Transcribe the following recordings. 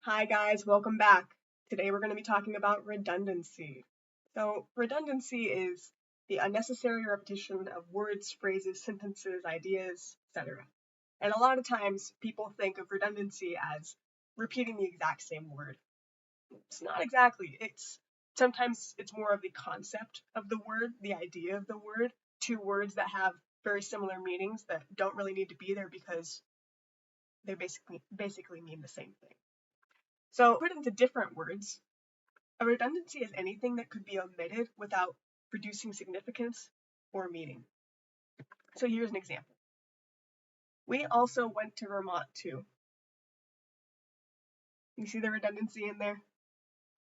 Hi guys, welcome back. Today we're going to be talking about redundancy. So, redundancy is the unnecessary repetition of words, phrases, sentences, ideas, etc. And a lot of times people think of redundancy as repeating the exact same word. It's not exactly. Sometimes it's more of the concept of the word, the idea of the word, two words that have very similar meanings that don't really need to be there because they basically mean the same thing. So, put into different words, a redundancy is anything that could be omitted without reducing significance or meaning. So here's an example. We also went to Vermont too. You see the redundancy in there?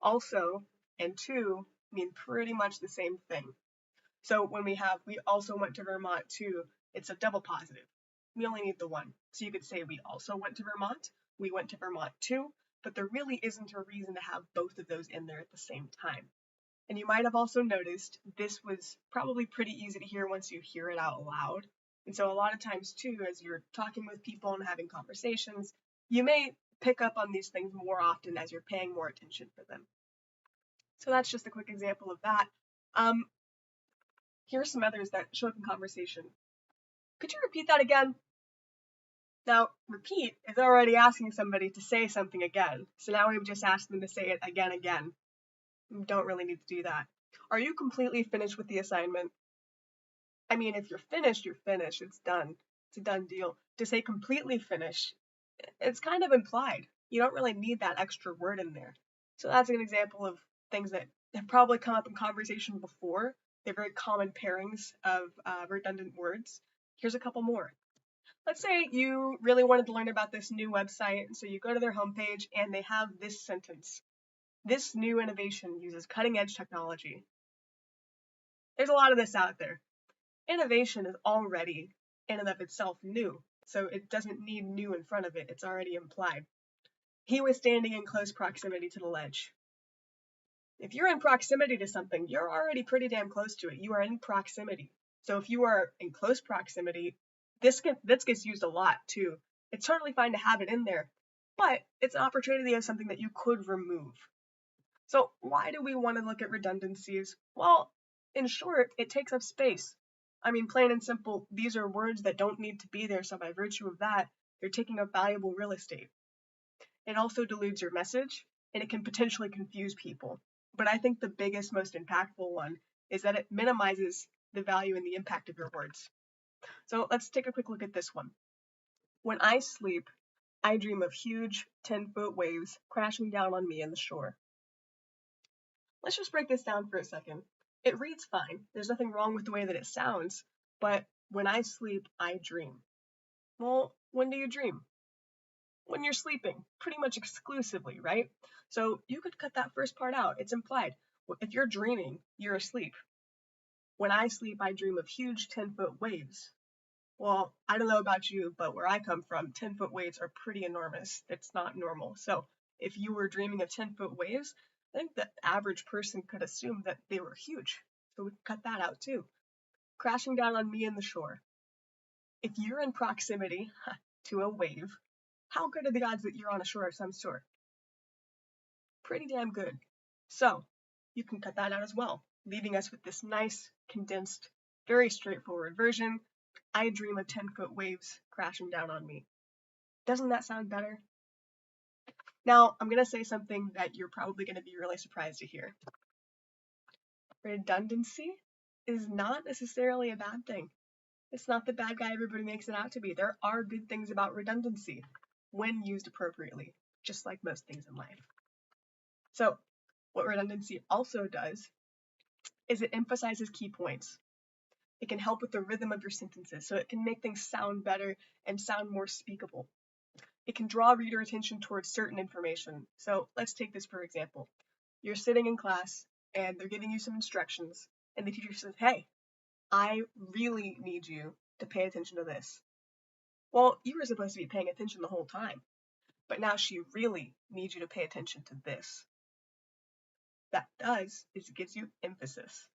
Also and to mean pretty much the same thing. So when we also went to Vermont too, it's a double positive. We only need the one. So you could say we also went to Vermont, we went to Vermont too, but there really isn't a reason to have both of those in there at the same time. And you might have also noticed this was probably pretty easy to hear once you hear it out loud. And so a lot of times too, as you're talking with people and having conversations, you may pick up on these things more often as you're paying more attention for them. So that's just a quick example of that. Here's some others that show up in conversation. Could you repeat that again? Now, repeat is already asking somebody to say something again. So now we've just asked them to say it again. We don't really need to do that. Are you completely finished with the assignment? I mean, if you're finished, you're finished. It's done. It's a done deal. To say completely finished, it's kind of implied. You don't really need that extra word in there. So that's an example of things that have probably come up in conversation before. They're very common pairings of redundant words. Here's a couple more. Let's say you really wanted to learn about this new website, so you go to their homepage and they have this sentence. This new innovation uses cutting-edge technology. There's a lot of this out there. Innovation is already in and of itself new, so it doesn't need new in front of it. It's already implied. He was standing in close proximity to the ledge. If you're in proximity to something, you're already pretty damn close to it. You are in proximity. So if you are in close proximity, this gets used a lot too. It's totally fine to have it in there, but it's an opportunity of something that you could remove. So why do we want to look at redundancies? Well, in short, it takes up space. I mean, plain and simple, these are words that don't need to be there, so by virtue of that, they're taking up valuable real estate. It also dilutes your message, and it can potentially confuse people. But I think the biggest, most impactful one is that it minimizes the value and the impact of your words. So let's take a quick look at this one. When I sleep, I dream of huge 10-foot waves crashing down on me in the shore. Let's just break this down for a second. It reads fine. There's nothing wrong with the way that it sounds, but when I sleep, I dream. Well, when do you dream? When you're sleeping, pretty much exclusively, right? So you could cut that first part out. It's implied. If you're dreaming, you're asleep. When I sleep, I dream of huge 10-foot waves. Well, I don't know about you, but where I come from, 10-foot waves are pretty enormous. It's not normal. So if you were dreaming of 10-foot waves, I think the average person could assume that they were huge. So we cut that out too. Crashing down on me in the shore. If you're in proximity to a wave, how good are the odds that you're on a shore of some sort? Pretty damn good. So you can cut that out as well, leaving us with this nice, condensed, very straightforward version. I dream of 10-foot waves crashing down on me. Doesn't that sound better? Now, I'm going to say something that you're probably going to be really surprised to hear. Redundancy is not necessarily a bad thing. It's not the bad guy everybody makes it out to be. There are good things about redundancy when used appropriately, just like most things in life. So, what redundancy also does is it emphasizes key points. It can help with the rhythm of your sentences, so it can make things sound better and sound more speakable. It can draw reader attention towards certain information. So let's take this for example. You're sitting in class and they're giving you some instructions, and the teacher says, hey, I really need you to pay attention to this. Well, you were supposed to be paying attention the whole time, but now she really needs you to pay attention to this. That does is it gives you emphasis.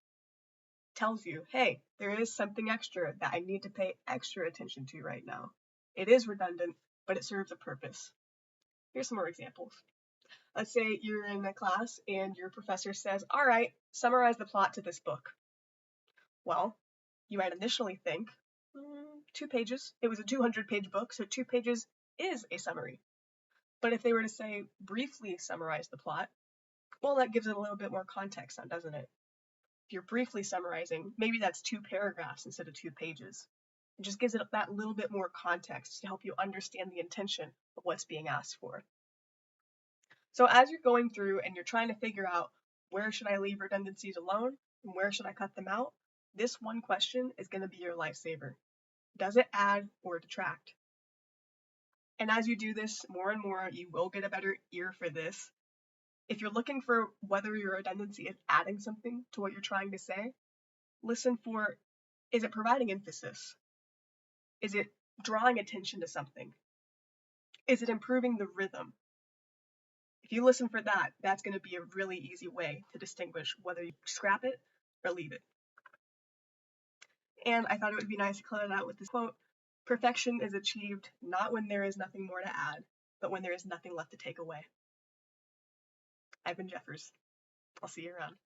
Tells you, hey, there is something extra that I need to pay extra attention to right now. It is redundant, but it serves a purpose. Here's some more examples. Let's say you're in a class and your professor says, all right, summarize the plot to this book. Well, you might initially think, 2 pages. It was a 200-page book, so 2 pages is a summary. But if they were to say, briefly summarize the plot, well, that gives it a little bit more context, doesn't it? If you're briefly summarizing, maybe that's 2 paragraphs instead of 2 pages. It just gives it that little bit more context to help you understand the intention of what's being asked for. So as you're going through and you're trying to figure out where should I leave redundancies alone and where should I cut them out, this one question is going to be your lifesaver. Does it add or detract? And as you do this more and more, you will get a better ear for this. If you're looking for whether your redundancy is adding something to what you're trying to say, listen for, is it providing emphasis? Is it drawing attention to something? Is it improving the rhythm? If you listen for that, that's going to be a really easy way to distinguish whether you scrap it or leave it. And I thought it would be nice to close it out with this quote: perfection is achieved not when there is nothing more to add, but when there is nothing left to take away. I've been Jeffers. I'll see you around.